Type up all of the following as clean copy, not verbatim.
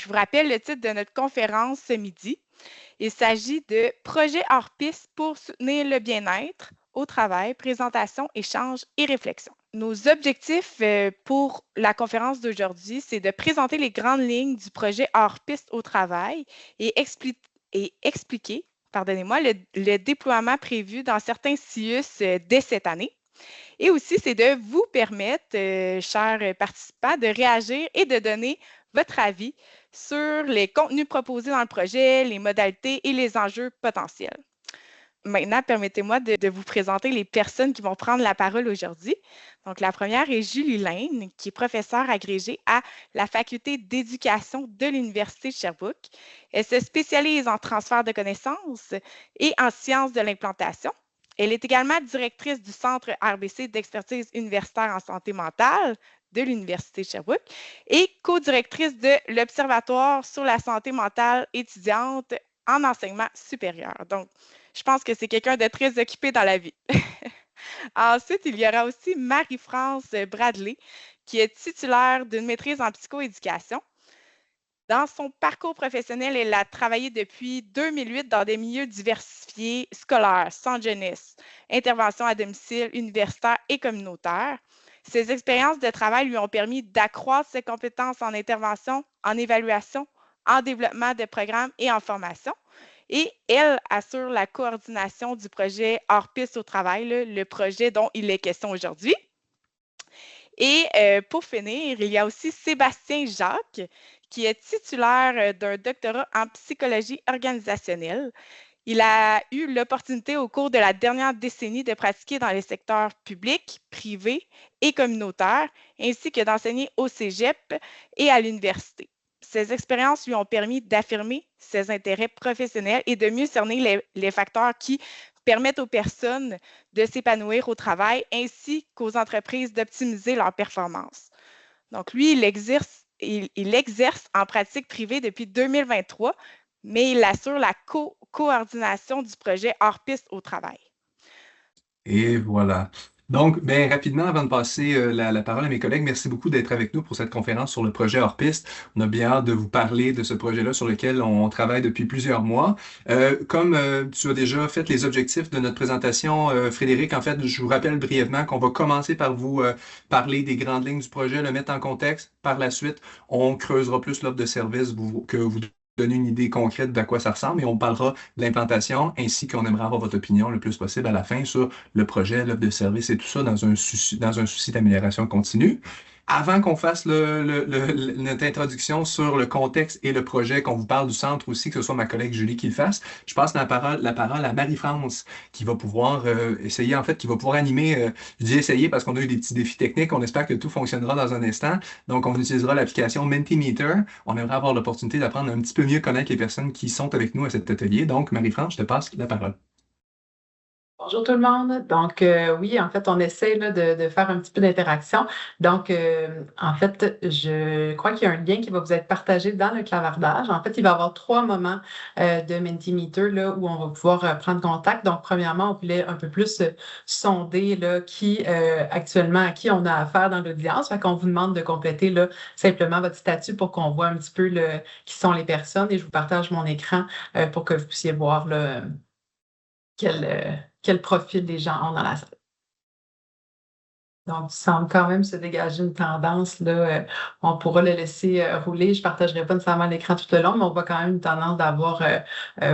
je vous rappelle le titre de notre conférence ce midi. Il s'agit de Projet hors piste pour soutenir le bien-être au travail, présentation, échange et réflexion. Nos objectifs pour la conférence d'aujourd'hui, c'est de présenter les grandes lignes du projet hors piste au travail et, expliquer, pardonnez-moi, le déploiement prévu dans certains CIUS dès cette année. Et aussi, c'est de vous permettre, chers participants, de réagir et de donner votre avis sur les contenus proposés dans le projet, les modalités et les enjeux potentiels. Maintenant, permettez-moi de vous présenter les personnes qui vont prendre la parole aujourd'hui. Donc, la première est Julie Lane, qui est professeure agrégée à la Faculté d'éducation de l'Université de Sherbrooke. Elle se spécialise en transfert de connaissances et en sciences de l'implantation. Elle est également directrice du Centre RBC d'expertise universitaire en santé mentale de l'Université de Sherbrooke et co-directrice de l'Observatoire sur la santé mentale étudiante en enseignement supérieur. Donc, je pense que c'est quelqu'un de très occupé dans la vie. Ensuite, il y aura aussi Marie-France Bradley, qui est titulaire d'une maîtrise en psychoéducation. Dans son parcours professionnel, elle a travaillé depuis 2008 dans des milieux diversifiés, scolaires, sans jeunesse, intervention à domicile, universitaire et communautaire. Ses expériences de travail lui ont permis d'accroître ses compétences en intervention, en évaluation, en développement de programmes et en formation. Et elle assure la coordination du projet hors piste au travail, le projet dont il est question aujourd'hui. Et pour finir, il y a aussi Sébastien Jacques, qui est titulaire d'un doctorat en psychologie organisationnelle. Il a eu l'opportunité au cours de la dernière décennie de pratiquer dans les secteurs publics, privés et communautaires, ainsi que d'enseigner au cégep et à l'université. Ces expériences lui ont permis d'affirmer ses intérêts professionnels et de mieux cerner les facteurs qui permettent aux personnes de s'épanouir au travail ainsi qu'aux entreprises d'optimiser leur performance. Donc, lui, il exerce en pratique privée depuis 2023, mais il assure la coordination du projet hors piste au travail. Et voilà. Donc, bien rapidement, avant de passer la parole à mes collègues, merci beaucoup d'être avec nous pour cette conférence sur le projet hors piste. On a bien hâte de vous parler de ce projet-là sur lequel on travaille depuis plusieurs mois. Comme tu as déjà fait les objectifs de notre présentation, Frédéric, en fait, je vous rappelle brièvement qu'on va commencer par vous parler des grandes lignes du projet, le mettre en contexte. Par la suite, on creusera plus l'offre de service que vous donner une idée concrète d'à quoi ça ressemble et on parlera de l'implantation ainsi qu'on aimerait avoir votre opinion le plus possible à la fin sur le projet, l'offre de service et tout ça dans un souci d'amélioration continue. Avant qu'on fasse notre introduction sur le contexte et le projet, qu'on vous parle du centre aussi, que ce soit ma collègue Julie qui le fasse, je passe la parole à Marie-France qui va pouvoir essayer, en fait, qui va pouvoir animer, je dis essayer parce qu'on a eu des petits défis techniques, on espère que tout fonctionnera dans un instant. Donc, on utilisera l'application Mentimeter. On aimerait avoir l'opportunité d'apprendre un petit peu mieux connaître les personnes qui sont avec nous à cet atelier. Donc, Marie-France, je te passe la parole. Bonjour tout le monde. Donc, oui, en fait, on essaie là, de faire un petit peu d'interaction. Donc, en fait, je crois qu'il y a un lien qui va vous être partagé dans le clavardage. En fait, il va y avoir 3 moments de Mentimeter là, où on va pouvoir prendre contact. Donc, premièrement, on voulait un peu plus sonder là, à qui on a affaire dans l'audience. Fait qu'on vous demande de compléter là, simplement votre statut pour qu'on voit un petit peu qui sont les personnes. Et je vous partage mon écran pour que vous puissiez voir là, quel profil les gens ont dans la salle. Donc, il semble quand même se dégager une tendance. Là, on pourra le laisser rouler. Je ne partagerai pas nécessairement l'écran tout le long, mais on voit quand même une tendance d'avoir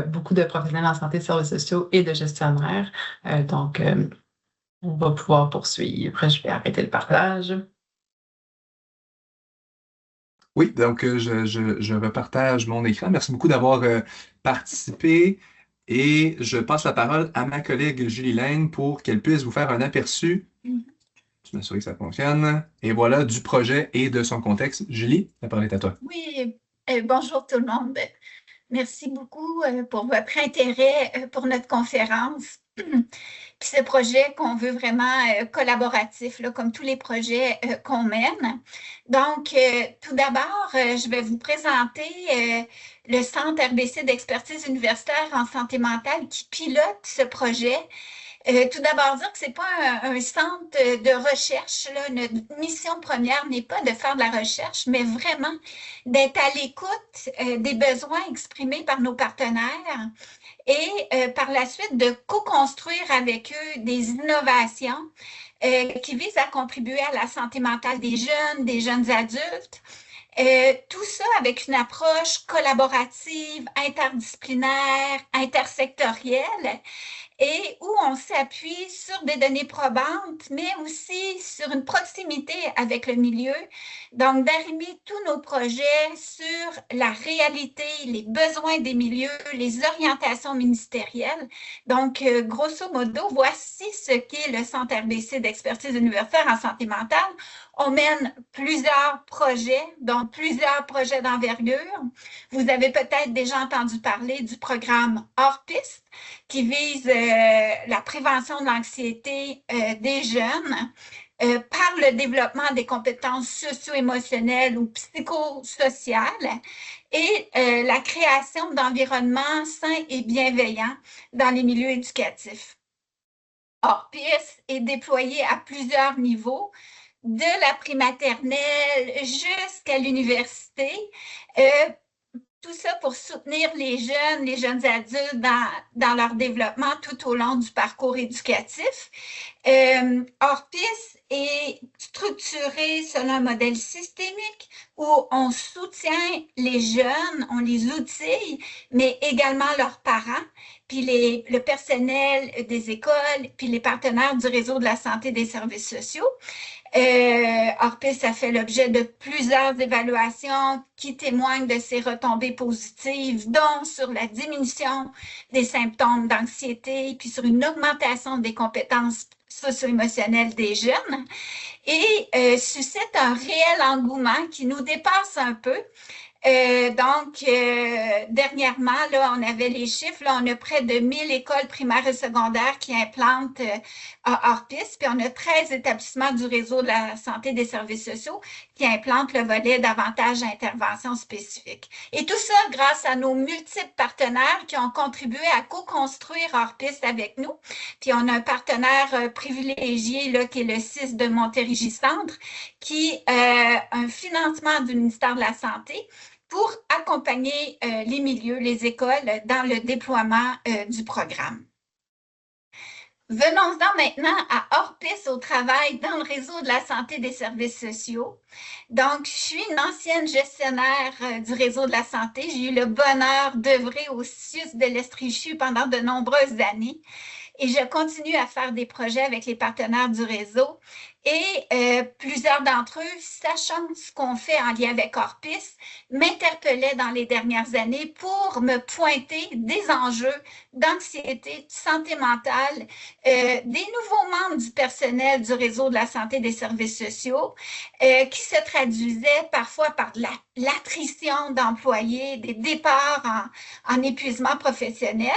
beaucoup de professionnels en santé, services sociaux et de gestionnaires. Donc, on va pouvoir poursuivre. Je vais arrêter le partage. Oui, donc je repartage mon écran. Merci beaucoup d'avoir participé et je passe la parole à ma collègue Julie Laine pour qu'elle puisse vous faire un aperçu. Je m'assure que ça fonctionne. Et voilà, du projet et de son contexte. Julie, la parole est à toi. Oui, bonjour tout le monde. Merci beaucoup pour votre intérêt pour notre conférence. Puis ce projet qu'on veut vraiment collaboratif, là, comme tous les projets qu'on mène. Donc, tout d'abord, je vais vous présenter le Centre RBC d'expertise universitaire en santé mentale qui pilote ce projet. Tout d'abord, dire que ce n'est pas un centre de recherche, là. Notre mission première n'est pas de faire de la recherche, mais vraiment d'être à l'écoute des besoins exprimés par nos partenaires et par la suite de co-construire avec eux des innovations qui visent à contribuer à la santé mentale des jeunes adultes. Tout ça avec une approche collaborative, interdisciplinaire, intersectorielle, et où on s'appuie sur des données probantes, mais aussi sur une proximité avec le milieu. Donc, d'arrimer tous nos projets sur la réalité, les besoins des milieux, les orientations ministérielles. Donc, grosso modo, voici ce qu'est le Centre RDC d'expertise universitaire en santé mentale. On mène plusieurs projets, donc plusieurs projets d'envergure. Vous avez peut-être déjà entendu parler du programme Hors Piste, qui vise la prévention de l'anxiété des jeunes par le développement des compétences socio-émotionnelles ou psychosociales et la création d'environnements sains et bienveillants dans les milieux éducatifs. Hors Piste est déployé à plusieurs niveaux, de la prématernelle jusqu'à l'université. Tout ça pour soutenir les jeunes adultes dans leur développement tout au long du parcours éducatif. Hors Piste est structuré selon un modèle systémique où on soutient les jeunes, on les outille, mais également leurs parents, puis le personnel des écoles, puis les partenaires du réseau de la santé des services sociaux. Hors Piste, ça fait l'objet de plusieurs évaluations qui témoignent de ses retombées positives, dont sur la diminution des symptômes d'anxiété, puis sur une augmentation des compétences socio-émotionnelles des jeunes, et suscite un réel engouement qui nous dépasse un peu. Dernièrement, là, on avait les chiffres, là, on a près de 1000 écoles primaires et secondaires qui implantent Hors Piste, puis on a 13 établissements du réseau de la santé des services sociaux qui implantent le volet d'avantages à intervention spécifique. Et tout ça grâce à nos multiples partenaires qui ont contribué à co-construire Hors Piste avec nous. Puis on a un partenaire privilégié là, qui est le CIS de Montérégie Centre, qui a un financement du ministère de la Santé pour accompagner les milieux, les écoles dans le déploiement du programme. Venons-en maintenant à Hors Piste au travail dans le réseau de la santé des services sociaux. Donc, je suis une ancienne gestionnaire du réseau de la santé. J'ai eu le bonheur d'œuvrer au CIUS de l'Estrichu pendant de nombreuses années. Et je continue à faire des projets avec les partenaires du réseau. Et plusieurs d'entre eux, sachant ce qu'on fait en lien avec Hors Piste, m'interpellaient dans les dernières années pour me pointer des enjeux d'anxiété, de santé mentale, des nouveaux membres du personnel du réseau de la santé des services sociaux qui se traduisaient parfois par l'attrition d'employés, des départs en épuisement professionnel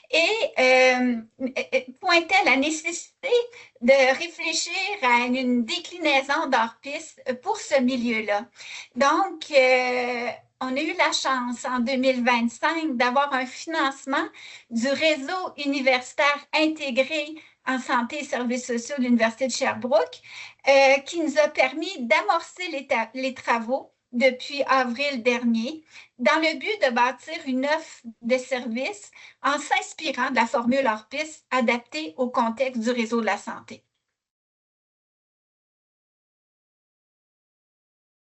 et pointaient la nécessité de réfléchir à une déclinaison d'Hors Piste pour ce milieu-là. Donc, on a eu la chance en 2025 d'avoir un financement du réseau universitaire intégré en santé et services sociaux de l'Université de Sherbrooke qui nous a permis d'amorcer les travaux depuis avril dernier, dans le but de bâtir une offre de services en s'inspirant de la formule Hors Piste adaptée au contexte du réseau de la santé.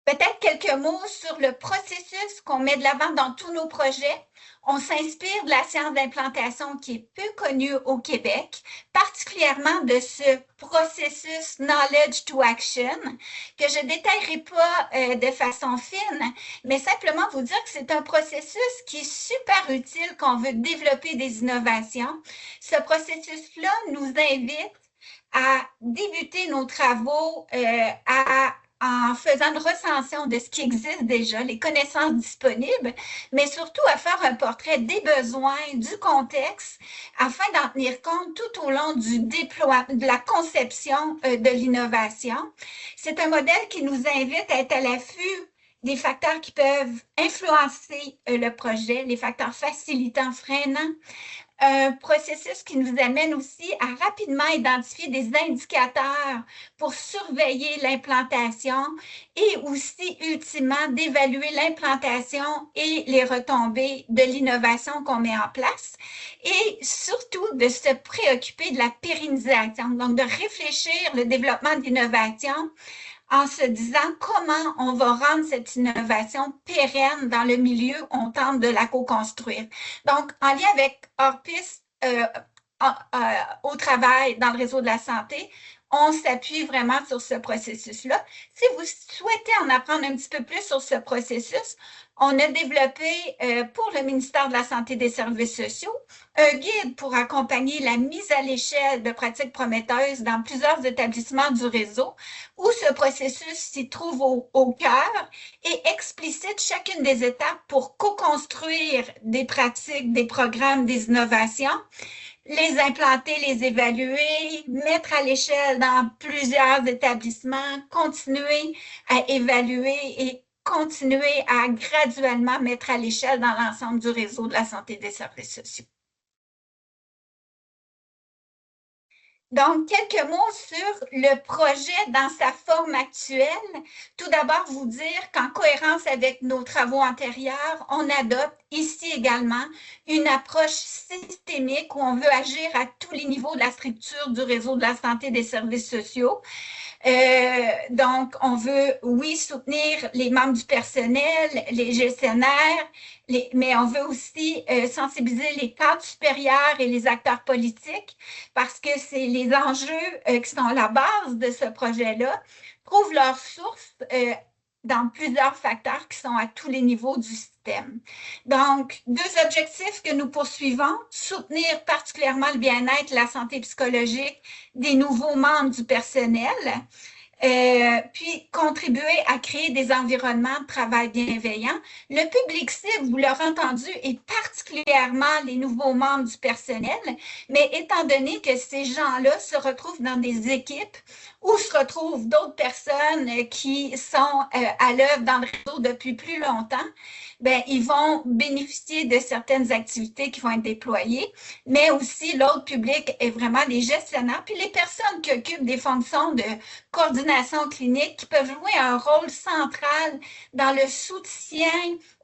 Peut-être quelques mots sur le processus qu'on met de l'avant dans tous nos projets. On s'inspire de la science d'implantation qui est peu connue au Québec, particulièrement de ce processus Knowledge to Action, que je ne détaillerai pas de façon fine, mais simplement vous dire que c'est un processus qui est super utile quand on veut développer des innovations. Ce processus-là nous invite à débuter nos travaux en faisant une recension de ce qui existe déjà, les connaissances disponibles, mais surtout à faire un portrait des besoins, du contexte, afin d'en tenir compte tout au long du déploiement, de la conception de l'innovation. C'est un modèle qui nous invite à être à l'affût des facteurs qui peuvent influencer le projet, les facteurs facilitants, freinants, un processus qui nous amène aussi à rapidement identifier des indicateurs pour surveiller l'implantation et aussi, ultimement, d'évaluer l'implantation et les retombées de l'innovation qu'on met en place et surtout de se préoccuper de la pérennisation, donc de réfléchir le développement d'innovation en se disant comment on va rendre cette innovation pérenne dans le milieu où on tente de la co-construire. Donc, en lien avec Orpis au travail dans le réseau de la santé, on s'appuie vraiment sur ce processus-là. Si vous souhaitez en apprendre un petit peu plus sur ce processus, on a développé pour le ministère de la Santé et des Services sociaux un guide pour accompagner la mise à l'échelle de pratiques prometteuses dans plusieurs établissements du réseau, où ce processus s'y trouve au cœur et explicite chacune des étapes pour co-construire des pratiques, des programmes, des innovations, les implanter, les évaluer, mettre à l'échelle dans plusieurs établissements, continuer à évaluer et continuer à graduellement mettre à l'échelle dans l'ensemble du réseau de la santé et des services sociaux. Donc, quelques mots sur le projet dans sa forme actuelle. Tout d'abord, vous dire qu'en cohérence avec nos travaux antérieurs, on adopte ici également une approche systémique où on veut agir à tous les niveaux de la structure du réseau de la santé et des services sociaux. Donc, on veut, oui, soutenir les membres du personnel, les gestionnaires, mais on veut aussi sensibiliser les cadres supérieurs et les acteurs politiques parce que c'est les enjeux qui sont à la base de ce projet-là, trouvent leur source dans plusieurs facteurs qui sont à tous les niveaux du système. Donc, deux objectifs que nous poursuivons, soutenir particulièrement le bien-être et la santé psychologique des nouveaux membres du personnel, puis contribuer à créer des environnements de travail bienveillants. Le public cible, vous l'aurez entendu, est particulièrement les nouveaux membres du personnel, mais étant donné que ces gens-là se retrouvent dans des équipes où se retrouvent d'autres personnes qui sont à l'œuvre dans le réseau depuis plus longtemps, ben, ils vont bénéficier de certaines activités qui vont être déployées, mais aussi l'autre public est vraiment les gestionnaires, puis les personnes qui occupent des fonctions de coordination clinique qui peuvent jouer un rôle central dans le soutien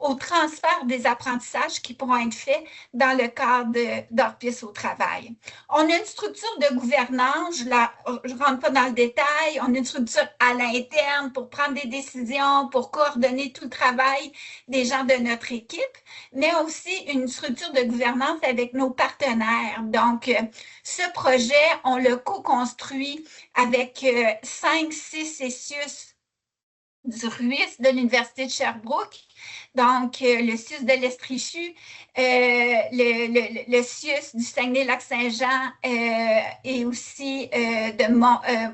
au transfert des apprentissages qui pourront être faits dans le cadre d'Orpis au travail. On a une structure de gouvernance, je ne rentre pas dans le détail, on a une structure à l'interne pour prendre des décisions, pour coordonner tout le travail des gens de notre équipe, mais aussi une structure de gouvernance avec nos partenaires. Donc, ce projet, on le co-construit avec 5-6 CESIUS du RUIS de l'Université de Sherbrooke, donc le CIUS de l'Estrichu, le CIUS du Saguenay-Lac-Saint-Jean et aussi de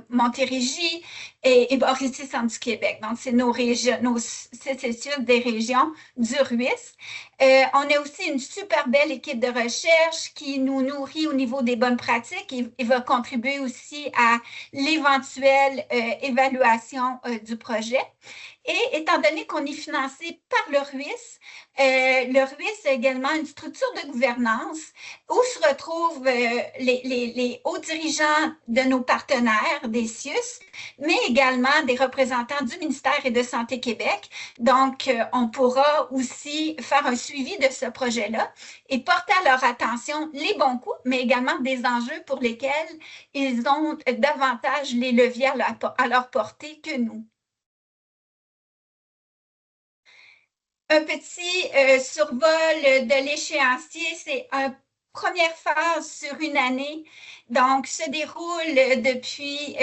Montérégie et Mauricie Centre du Québec. Donc, c'est nos régions, nos CESIUS des régions du RUIS. On a aussi une super belle équipe de recherche qui nous nourrit au niveau des bonnes pratiques et va contribuer aussi à l'éventuelle évaluation du projet. Et étant donné qu'on est financé par le RUIS a également une structure de gouvernance où se retrouvent les hauts dirigeants de nos partenaires, des CIUS, mais également des représentants du ministère et de Santé Québec. Donc, on pourra aussi faire un suivi de ce projet-là et porter à leur attention les bons coups, mais également des enjeux pour lesquels ils ont davantage les leviers à leur portée que nous. Un petit survol de l'échéancier, c'est une première phase sur une année. Donc, se déroule depuis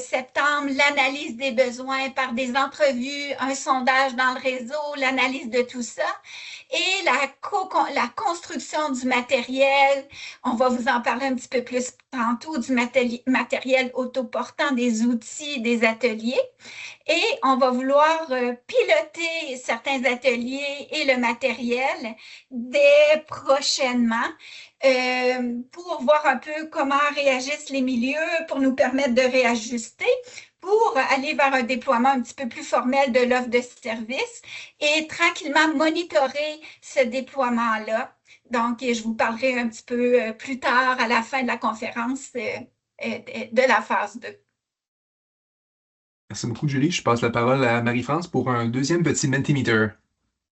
septembre l'analyse des besoins par des entrevues, un sondage dans le réseau, l'analyse de tout ça et la construction du matériel. On va vous en parler un petit peu plus tantôt, du matériel autoportant, des outils, des ateliers. Et on va vouloir piloter certains ateliers et le matériel dès prochainement pour voir un peu comment réagissent les milieux, pour nous permettre de réajuster, pour aller vers un déploiement un petit peu plus formel de l'offre de service et tranquillement monitorer ce déploiement-là Donc, je vous parlerai un petit peu plus tard, à la fin de la conférence, de la phase 2. Merci beaucoup, Julie. Je passe la parole à Marie-France pour un deuxième petit Mentimeter.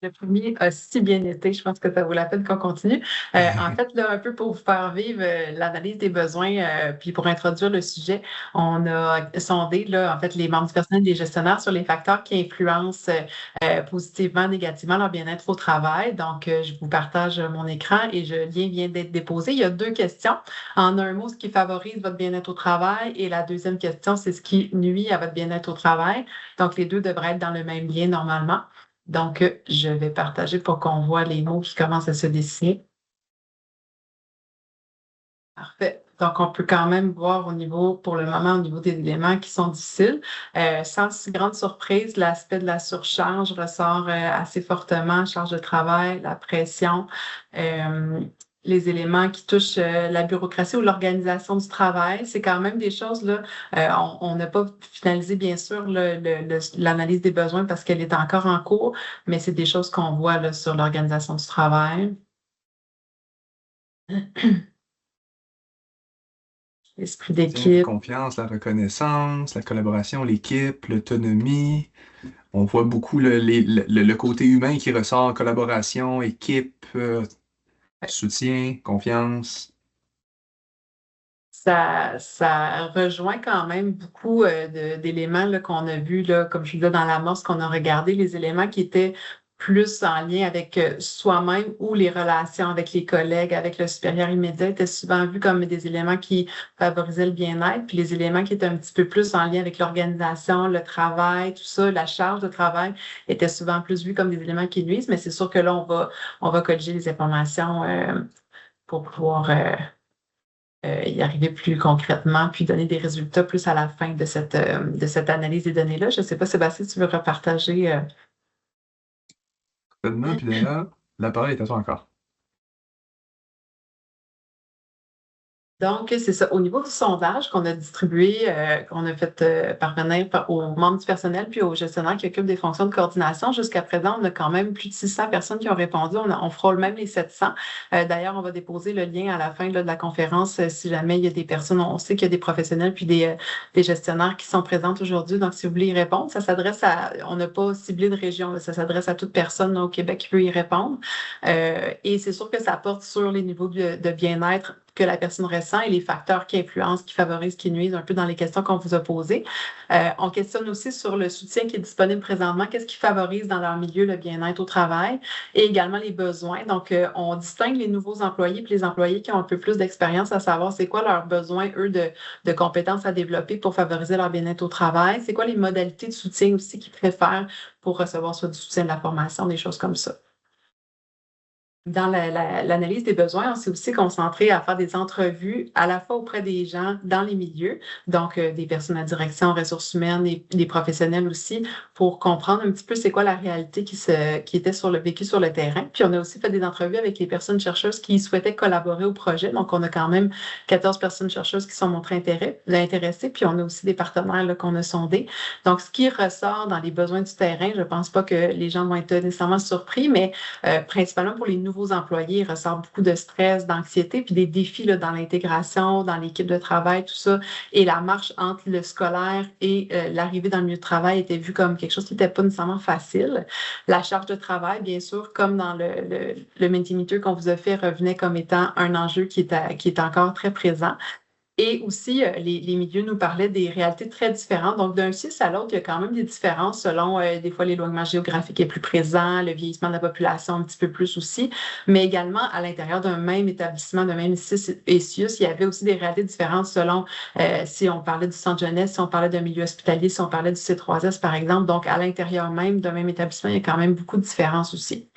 Le premier a si bien été, je pense que ça vaut la peine qu'on continue. En fait, là, un peu pour vous faire vivre l'analyse des besoins, puis pour introduire le sujet, on a sondé là, en fait, les membres du personnel et les gestionnaires sur les facteurs qui influencent positivement, négativement leur bien-être au travail. Donc, je vous partage mon écran et le lien vient d'être déposé. Il y a 2 questions. En un mot, ce qui favorise votre bien-être au travail et la deuxième question, c'est ce qui nuit à votre bien-être au travail. Donc, les 2 devraient être dans le même lien normalement. Donc, je vais partager pour qu'on voit les mots qui commencent à se dessiner. Parfait. Donc, on peut quand même voir pour le moment, au niveau des éléments qui sont difficiles. Sans si grande surprise, l'aspect de la surcharge ressort assez fortement, charge de travail, la pression, les éléments qui touchent la bureaucratie ou l'organisation du travail. C'est quand même des choses, là, on n'a pas finalisé, bien sûr, l'analyse des besoins parce qu'elle est encore en cours, mais c'est des choses qu'on voit là, sur l'organisation du travail. L'esprit La d'équipe. confiance, la reconnaissance, la collaboration, l'équipe, l'autonomie. On voit beaucoup le côté humain qui ressort, collaboration, équipe, soutien, confiance. Ça rejoint quand même beaucoup d'éléments là, qu'on a vus, là, comme je disais dans l'amorce, qu'on a regardé, les éléments qui étaient plus en lien avec soi-même ou les relations avec les collègues, avec le supérieur immédiat, étaient souvent vus comme des éléments qui favorisaient le bien-être, puis les éléments qui étaient un petit peu plus en lien avec l'organisation, le travail, tout ça, la charge de travail, étaient souvent plus vus comme des éléments qui nuisent, mais c'est sûr que là, on va corriger les informations pour pouvoir y arriver plus concrètement, puis donner des résultats plus à la fin de cette analyse des données-là. Je ne sais pas, Sébastien, si tu veux repartager. Certainement, puis d'ailleurs, la parole est à toi encore. Donc, c'est ça. Au niveau du sondage qu'on a distribué, qu'on a fait parvenir aux membres du personnel puis aux gestionnaires qui occupent des fonctions de coordination, jusqu'à présent, on a quand même plus de 600 personnes qui ont répondu. On frôle même les 700. D'ailleurs, on va déposer le lien à la fin là, de la conférence si jamais il y a des personnes. On sait qu'il y a des professionnels puis des gestionnaires qui sont présents aujourd'hui. Donc, si vous voulez y répondre, ça s'adresse on n'a pas ciblé de région. Là, ça s'adresse à toute personne là, au Québec qui peut y répondre. Et c'est sûr que ça porte sur les niveaux de bien-être que la personne ressent et les facteurs qui influencent, qui favorisent, qui nuisent un peu dans les questions qu'on vous a posées. On questionne aussi sur le soutien qui est disponible présentement, qu'est-ce qui favorise dans leur milieu le bien-être au travail et également les besoins. Donc, on distingue les nouveaux employés et les employés qui ont un peu plus d'expérience à savoir c'est quoi leurs besoins, eux, de compétences à développer pour favoriser leur bien-être au travail. C'est quoi les modalités de soutien aussi qu'ils préfèrent pour recevoir soit du soutien de la formation, des choses comme ça. Dans l'analyse des besoins, on s'est aussi concentré à faire des entrevues à la fois auprès des gens dans les milieux, donc des personnes à direction, ressources humaines et des professionnels aussi, pour comprendre un petit peu c'est quoi la réalité qui était vécue sur le terrain. Puis on a aussi fait des entrevues avec les personnes chercheuses qui souhaitaient collaborer au projet. Donc on a quand même 14 personnes chercheuses qui sont montrées intéressées, puis on a aussi des partenaires là, qu'on a sondés. Donc ce qui ressort dans les besoins du terrain, je ne pense pas que les gens vont être nécessairement surpris, mais principalement pour les nouveaux employés, il ressort beaucoup de stress, d'anxiété, puis des défis là, dans l'intégration, dans l'équipe de travail, tout ça. Et la marche entre le scolaire et l'arrivée dans le milieu de travail était vue comme quelque chose qui n'était pas nécessairement facile. La charge de travail, bien sûr, comme dans le Mentimeter qu'on vous a fait, revenait comme étant un enjeu qui est encore très présent. Et aussi, les milieux nous parlaient des réalités très différentes. Donc, d'un site à l'autre, il y a quand même des différences selon, des fois, l'éloignement géographique est plus présent, le vieillissement de la population un petit peu plus aussi, mais également à l'intérieur d'un même établissement, d'un même CIUS et CIUS, il y avait aussi des réalités différentes selon si on parlait du centre jeunesse, si on parlait d'un milieu hospitalier, si on parlait du C3S, par exemple. Donc, à l'intérieur même d'un même établissement, il y a quand même beaucoup de différences aussi.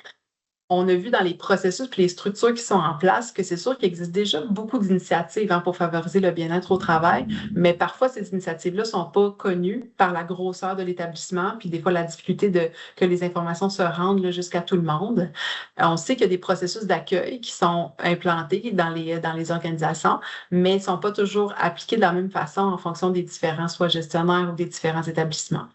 On a vu dans les processus et les structures qui sont en place que c'est sûr qu'il existe déjà beaucoup d'initiatives pour favoriser le bien-être au travail, mais parfois ces initiatives-là ne sont pas connues par la grosseur de l'établissement, puis des fois la difficulté que les informations se rendent là, jusqu'à tout le monde. On sait qu'il y a des processus d'accueil qui sont implantés dans les organisations, mais ne sont pas toujours appliqués de la même façon en fonction des différents soit gestionnaires ou des différents établissements.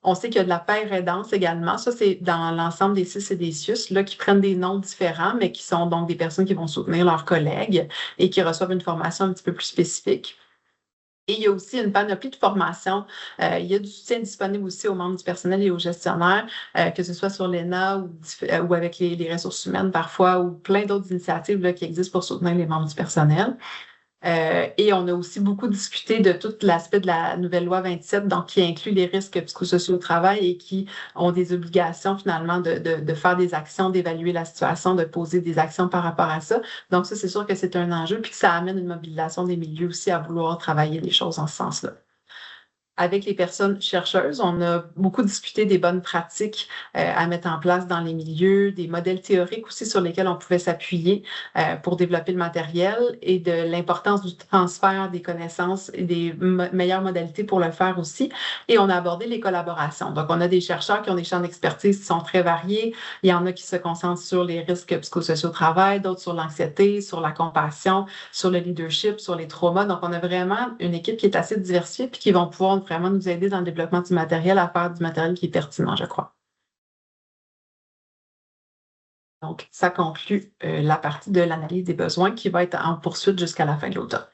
On sait qu'il y a de la paire aidance également. Ça, c'est dans l'ensemble des CIS et des CIUS là, qui prennent des noms différents, mais qui sont donc des personnes qui vont soutenir leurs collègues et qui reçoivent une formation un petit peu plus spécifique. Et il y a aussi une panoplie de formations. Il y a du soutien disponible aussi aux membres du personnel et aux gestionnaires, que ce soit sur l'ENA ou avec les ressources humaines parfois, ou plein d'autres initiatives là, qui existent pour soutenir les membres du personnel. Et on a aussi beaucoup discuté de tout l'aspect de la nouvelle loi 27, donc qui inclut les risques psychosociaux au travail et qui ont des obligations finalement de faire des actions, d'évaluer la situation, de poser des actions par rapport à ça. Donc ça, c'est sûr que c'est un enjeu, puis que ça amène une mobilisation des milieux aussi à vouloir travailler les choses en ce sens-là. Avec les personnes chercheuses, on a beaucoup discuté des bonnes pratiques à mettre en place dans les milieux, des modèles théoriques aussi sur lesquels on pouvait s'appuyer pour développer le matériel et de l'importance du transfert des connaissances et des meilleures modalités pour le faire aussi. Et on a abordé les collaborations. Donc, on a des chercheurs qui ont des champs d'expertise qui sont très variés. Il y en a qui se concentrent sur les risques psychosociaux au travail, d'autres sur l'anxiété, sur la compassion, sur le leadership, sur les traumas. Donc, on a vraiment une équipe qui est assez diversifiée puis qui vont pouvoir vraiment nous aider dans le développement du matériel à faire du matériel qui est pertinent, je crois. Donc, ça conclut la partie de l'analyse des besoins qui va être en poursuite jusqu'à la fin de l'automne.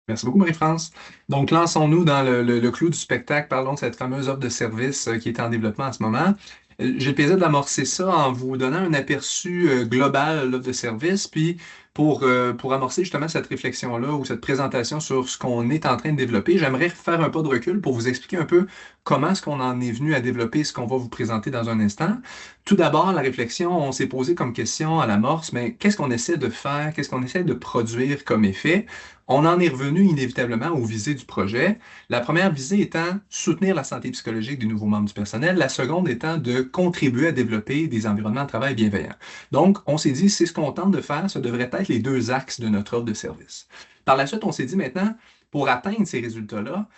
Merci beaucoup, Marie-France. Donc, lançons-nous dans le clou du spectacle. Parlons de cette fameuse offre de service qui est en développement en ce moment. J'ai le plaisir d'amorcer ça en vous donnant un aperçu global de l'offre de service, puis pour amorcer justement cette réflexion-là ou cette présentation sur ce qu'on est en train de développer, j'aimerais faire un pas de recul pour vous expliquer un peu comment est-ce qu'on en est venu à développer ce qu'on va vous présenter dans un instant. Tout d'abord, la réflexion, on s'est posé comme question à l'amorce, mais qu'est-ce qu'on essaie de faire, qu'est-ce qu'on essaie de produire comme effet? On en est revenu inévitablement aux visées du projet. La première visée étant soutenir la santé psychologique des nouveaux membres du personnel, la seconde étant de contribuer à développer des environnements de travail bienveillants. Donc, on s'est dit, c'est ce qu'on tente de faire, ça devrait être les deux axes de notre offre de service. Par la suite, on s'est dit maintenant, pour atteindre ces résultats-là,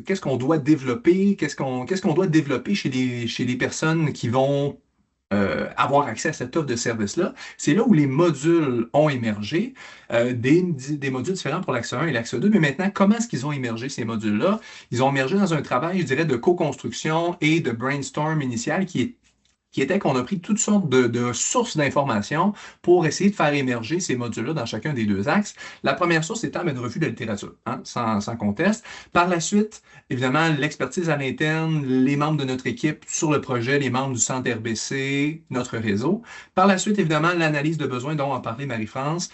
qu'est-ce qu'on doit développer, qu'est-ce qu'on doit développer chez les personnes qui vont avoir accès à cette offre de service-là. C'est là où les modules ont émergé, des modules différents pour l'axe 1 et l'axe 2, mais maintenant, comment est-ce qu'ils ont émergé, ces modules-là? Ils ont émergé dans un travail, je dirais, de co-construction et de brainstorm initial qui était qu'on a pris toutes sortes de sources d'informations pour essayer de faire émerger ces modules-là dans chacun des deux axes. La première source étant une revue de littérature, hein, sans conteste. Par la suite, évidemment, l'expertise à l'interne, les membres de notre équipe sur le projet, les membres du Centre RBC, notre réseau. Par la suite, évidemment, l'analyse de besoins dont a parlé Marie-France,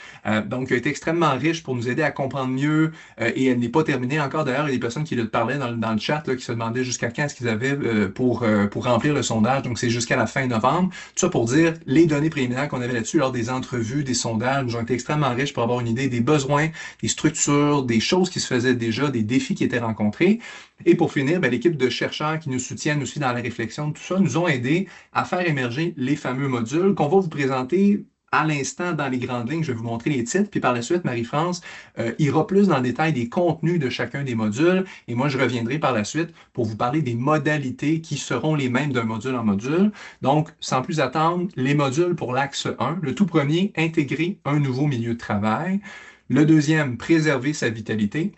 donc qui a été extrêmement riche pour nous aider à comprendre mieux, et elle n'est pas terminée encore. D'ailleurs, il y a des personnes qui le parlaient dans le chat, là, qui se demandaient jusqu'à quand est-ce qu'ils avaient pour remplir le sondage. Donc, c'est jusqu'à la fin novembre. Tout ça pour dire, les données préliminaires qu'on avait là-dessus lors des entrevues, des sondages, nous ont été extrêmement riches pour avoir une idée des besoins, des structures, des choses qui se faisaient déjà, des défis qui étaient rencontrés. Et pour finir, l'équipe de chercheurs qui nous soutiennent aussi dans la réflexion de tout ça nous ont aidés à faire émerger les fameux modules qu'on va vous présenter à l'instant dans les grandes lignes. Je vais vous montrer les titres, puis par la suite, Marie-France ira plus dans le détail des contenus de chacun des modules, et moi, je reviendrai par la suite pour vous parler des modalités qui seront les mêmes d'un module en module. Donc, sans plus attendre, les modules pour l'axe 1. Le tout premier, intégrer un nouveau milieu de travail. Le deuxième, préserver sa vitalité.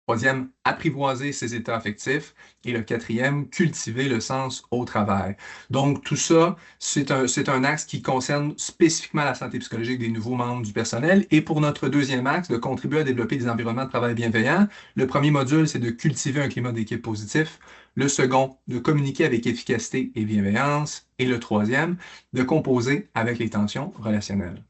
Troisième, apprivoiser ses états affectifs. Et le quatrième, cultiver le sens au travail. Donc, tout ça, c'est un axe qui concerne spécifiquement la santé psychologique des nouveaux membres du personnel. Et pour notre deuxième axe, de contribuer à développer des environnements de travail bienveillants, le premier module, c'est de cultiver un climat d'équipe positif. Le second, de communiquer avec efficacité et bienveillance. Et le troisième, de composer avec les tensions relationnelles.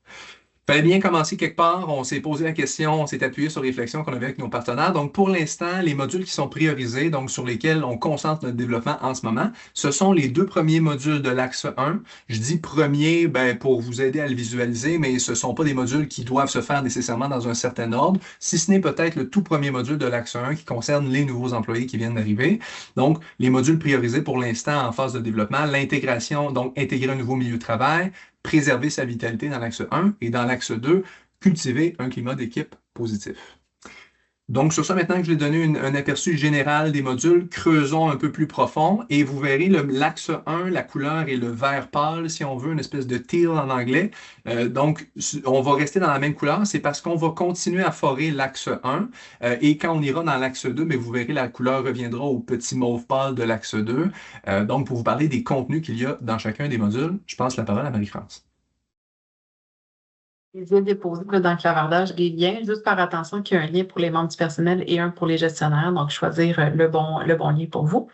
Fallait bien commencer quelque part, on s'est posé la question, on s'est appuyé sur les réflexions qu'on avait avec nos partenaires. Donc, pour l'instant, les modules qui sont priorisés, donc sur lesquels on concentre notre développement en ce moment, ce sont les deux premiers modules de l'axe 1. Je dis premier pour vous aider à le visualiser, mais ce ne sont pas des modules qui doivent se faire nécessairement dans un certain ordre, si ce n'est peut-être le tout premier module de l'axe 1 qui concerne les nouveaux employés qui viennent d'arriver. Donc, les modules priorisés pour l'instant en phase de développement, l'intégration, donc intégrer un nouveau milieu de travail, préserver sa vitalité dans l'axe 1 et dans l'axe 2, cultiver un climat d'équipe positif. Donc, sur ça, maintenant que je vous ai donné un aperçu général des modules, creusons un peu plus profond et vous verrez l'axe 1, la couleur est le vert pâle, si on veut, une espèce de teal en anglais. Donc, on va rester dans la même couleur, c'est parce qu'on va continuer à forer l'axe 1 et quand on ira dans l'axe 2, mais vous verrez, la couleur reviendra au petit mauve pâle de l'axe 2. Donc, pour vous parler des contenus qu'il y a dans chacun des modules, je passe la parole à Marie-France. Les îles déposées là, dans le clavardage, les liens, juste faire attention qu'il y a un lien pour les membres du personnel et un pour les gestionnaires. Donc, choisir le bon lien pour vous.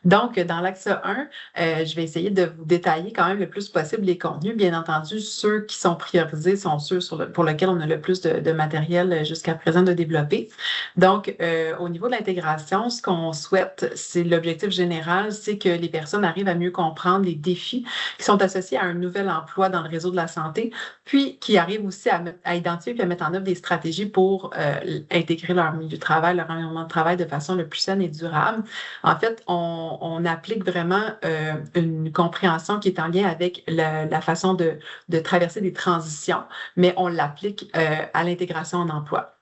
Donc, dans l'axe 1, je vais essayer de vous détailler quand même le plus possible les contenus. Bien entendu, ceux qui sont priorisés sont ceux pour lesquels on a le plus de matériel jusqu'à présent de développer. Donc, au niveau de l'intégration, ce qu'on souhaite, c'est l'objectif général, c'est que les personnes arrivent à mieux comprendre les défis qui sont associés à un nouvel emploi dans le réseau de la santé, puis qui arrivent aussi à identifier et à mettre en œuvre des stratégies pour intégrer leur milieu de travail, leur environnement de travail de façon le plus saine et durable. En fait, on applique vraiment une compréhension qui est en lien avec la façon de traverser des transitions, mais on l'applique à l'intégration en emploi.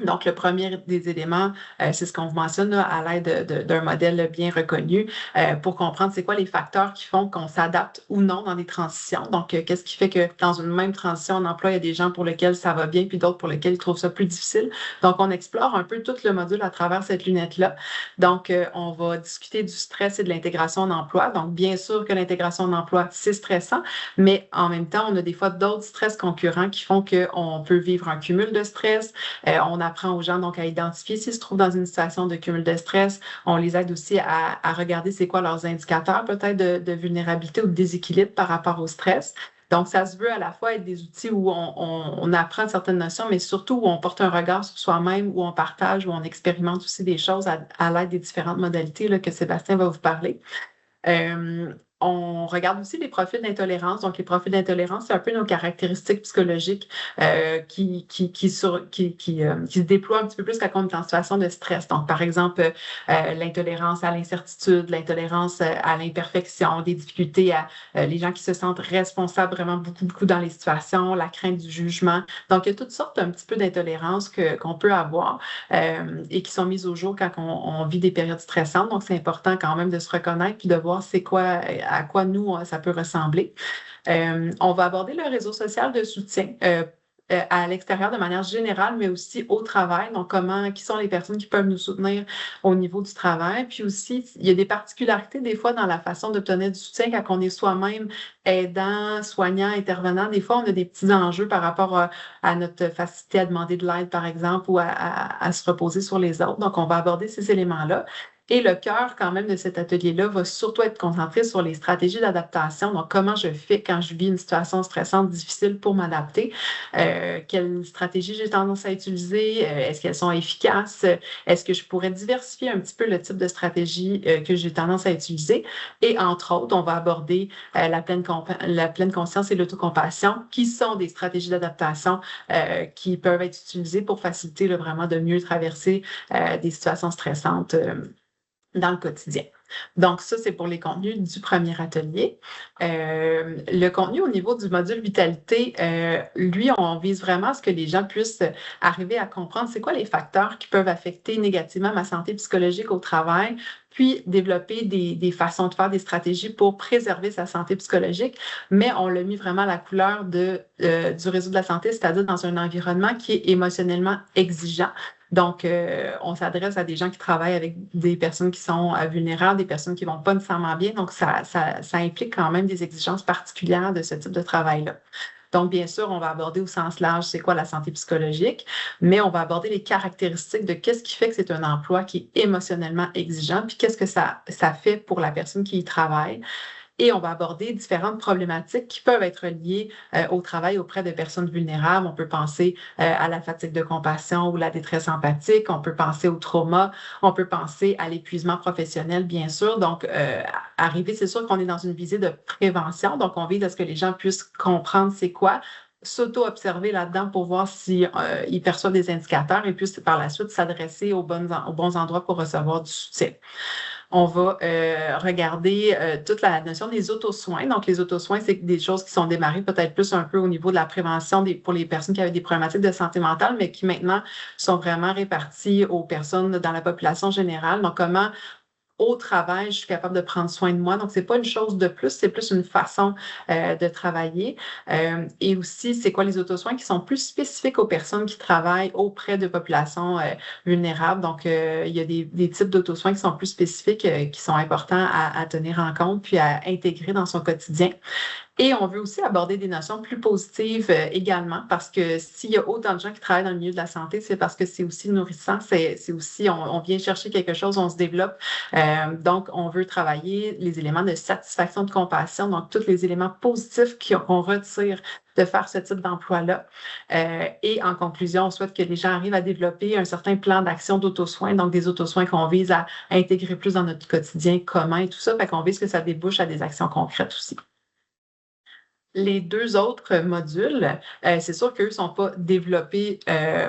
Donc, le premier des éléments, c'est ce qu'on vous mentionne là, à l'aide d'un modèle bien reconnu pour comprendre c'est quoi les facteurs qui font qu'on s'adapte ou non dans des transitions. Donc, qu'est-ce qui fait que dans une même transition en emploi, il y a des gens pour lesquels ça va bien puis d'autres pour lesquels ils trouvent ça plus difficile. Donc, on explore un peu tout le module à travers cette lunette-là. Donc, on va discuter du stress et de l'intégration en emploi. Donc, bien sûr que l'intégration en emploi, c'est stressant, mais en même temps, on a des fois d'autres stress concurrents qui font qu'on peut vivre un cumul de stress. On apprend aux gens donc à identifier s'ils se trouvent dans une situation de cumul de stress. On les aide aussi à regarder c'est quoi leurs indicateurs peut-être de vulnérabilité ou de déséquilibre par rapport au stress. Donc, ça se veut à la fois être des outils où on apprend certaines notions, mais surtout où on porte un regard sur soi-même, où on partage, où on expérimente aussi des choses à l'aide des différentes modalités là, que Sébastien va vous parler. On regarde aussi les profils d'intolérance. Donc, les profils d'intolérance, c'est un peu nos caractéristiques psychologiques qui se déploient un petit peu plus quand on est en situation de stress. Donc, par exemple, l'intolérance à l'incertitude, l'intolérance à l'imperfection, des difficultés à les gens qui se sentent responsables vraiment beaucoup dans les situations, la crainte du jugement. Donc, il y a toutes sortes un petit peu d'intolérances qu'on peut avoir et qui sont mises au jour quand on vit des périodes stressantes. Donc, c'est important quand même de se reconnaître puis de voir c'est quoi, à quoi nous, ça peut ressembler. On va aborder le réseau social de soutien à l'extérieur de manière générale, mais aussi au travail. Donc, qui sont les personnes qui peuvent nous soutenir au niveau du travail. Puis aussi, il y a des particularités des fois dans la façon d'obtenir du soutien quand on est soi-même aidant, soignant, intervenant. Des fois, on a des petits enjeux par rapport à notre facilité à demander de l'aide, par exemple, ou à se reposer sur les autres. Donc, on va aborder ces éléments-là. Et le cœur, quand même, de cet atelier-là va surtout être concentré sur les stratégies d'adaptation. Donc, comment je fais quand je vis une situation stressante, difficile pour m'adapter? Quelles stratégies j'ai tendance à utiliser? Est-ce qu'elles sont efficaces? Est-ce que je pourrais diversifier un petit peu le type de stratégie que j'ai tendance à utiliser? Et entre autres, on va aborder la pleine conscience et l'autocompassion, qui sont des stratégies d'adaptation qui peuvent être utilisées pour faciliter vraiment de mieux traverser des situations stressantes dans le quotidien. Donc, ça, c'est pour les contenus du premier atelier. Le contenu au niveau du module vitalité, lui, on vise vraiment à ce que les gens puissent arriver à comprendre c'est quoi les facteurs qui peuvent affecter négativement ma santé psychologique au travail, puis développer des façons de faire, des stratégies pour préserver sa santé psychologique. Mais on l'a mis vraiment à la couleur du réseau de la santé, c'est-à-dire dans un environnement qui est émotionnellement exigeant. Donc, on s'adresse à des gens qui travaillent avec des personnes qui sont vulnérables, des personnes qui ne vont pas nécessairement bien. Donc, ça implique quand même des exigences particulières de ce type de travail-là. Donc, bien sûr, on va aborder au sens large c'est quoi la santé psychologique, mais on va aborder les caractéristiques de qu'est-ce qui fait que c'est un emploi qui est émotionnellement exigeant, puis qu'est-ce que ça fait pour la personne qui y travaille. Et on va aborder différentes problématiques qui peuvent être liées au travail auprès de personnes vulnérables. On peut penser à la fatigue de compassion ou la détresse empathique. On peut penser au trauma. On peut penser à l'épuisement professionnel, bien sûr. Donc, c'est sûr qu'on est dans une visée de prévention. Donc, on vise à ce que les gens puissent comprendre c'est quoi, s'auto-observer là-dedans pour voir si ils perçoivent des indicateurs et puis par la suite s'adresser aux bons endroits pour recevoir du soutien. On va regarder toute la notion des autosoins. Donc, les autosoins, c'est des choses qui sont démarrées peut-être plus un peu au niveau de la prévention pour les personnes qui avaient des problématiques de santé mentale, mais qui maintenant sont vraiment réparties aux personnes dans la population générale. Donc, comment au travail, je suis capable de prendre soin de moi. Donc, c'est pas une chose de plus, c'est plus une façon de travailler. Et aussi, c'est quoi les autosoins qui sont plus spécifiques aux personnes qui travaillent auprès de populations vulnérables. Donc, il y a des types d'autosoins qui sont plus spécifiques, qui sont importants à tenir en compte puis à intégrer dans son quotidien. Et on veut aussi aborder des notions plus positives également, parce que s'il y a autant de gens qui travaillent dans le milieu de la santé, c'est parce que c'est aussi nourrissant, c'est aussi, on vient chercher quelque chose, on se développe. Donc, on veut travailler les éléments de satisfaction, de compassion, donc tous les éléments positifs qu'on retire de faire ce type d'emploi-là. Et en conclusion, on souhaite que les gens arrivent à développer un certain plan d'action d'auto-soin, donc des auto-soins qu'on vise à intégrer plus dans notre quotidien commun et tout ça, fait qu'on vise que ça débouche à des actions concrètes aussi. Les deux autres modules, c'est sûr qu'eux ne sont pas développés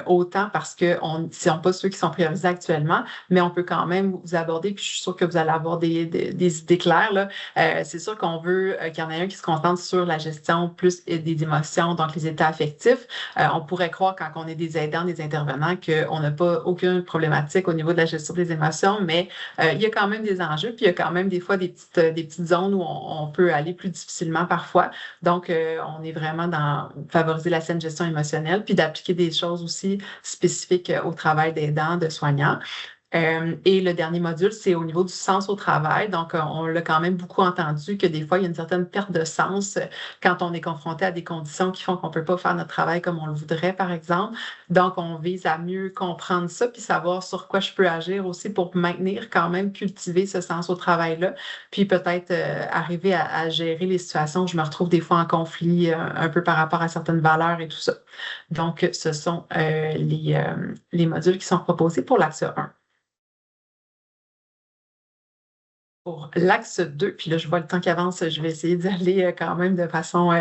autant parce que ne sont pas ceux qui sont priorisés actuellement, mais on peut quand même vous aborder, puis je suis sûre que vous allez avoir des idées claires, là. C'est sûr qu'on veut qu'il y en ait un qui se concentre sur la gestion plus des émotions, donc les états affectifs. On pourrait croire quand on est des aidants, des intervenants, qu'on n'a pas aucune problématique au niveau de la gestion des émotions, mais il y a quand même des enjeux, puis il y a quand même des fois des petites zones où on peut aller plus difficilement parfois. Donc, on est vraiment dans favoriser la saine gestion émotionnelle, puis d'appliquer des choses aussi spécifiques au travail d'aidants, de soignants. Et le dernier module, c'est au niveau du sens au travail. Donc, on l'a quand même beaucoup entendu que des fois, il y a une certaine perte de sens quand on est confronté à des conditions qui font qu'on ne peut pas faire notre travail comme on le voudrait, par exemple. Donc, on vise à mieux comprendre ça puis savoir sur quoi je peux agir aussi pour maintenir quand même, cultiver ce sens au travail-là. Puis peut-être arriver à gérer les situations où je me retrouve des fois en conflit un peu par rapport à certaines valeurs et tout ça. Donc, ce sont les modules qui sont proposés pour l'axe 1. Pour l'axe 2, puis là, je vois le temps qui avance, je vais essayer d'y aller quand même de façon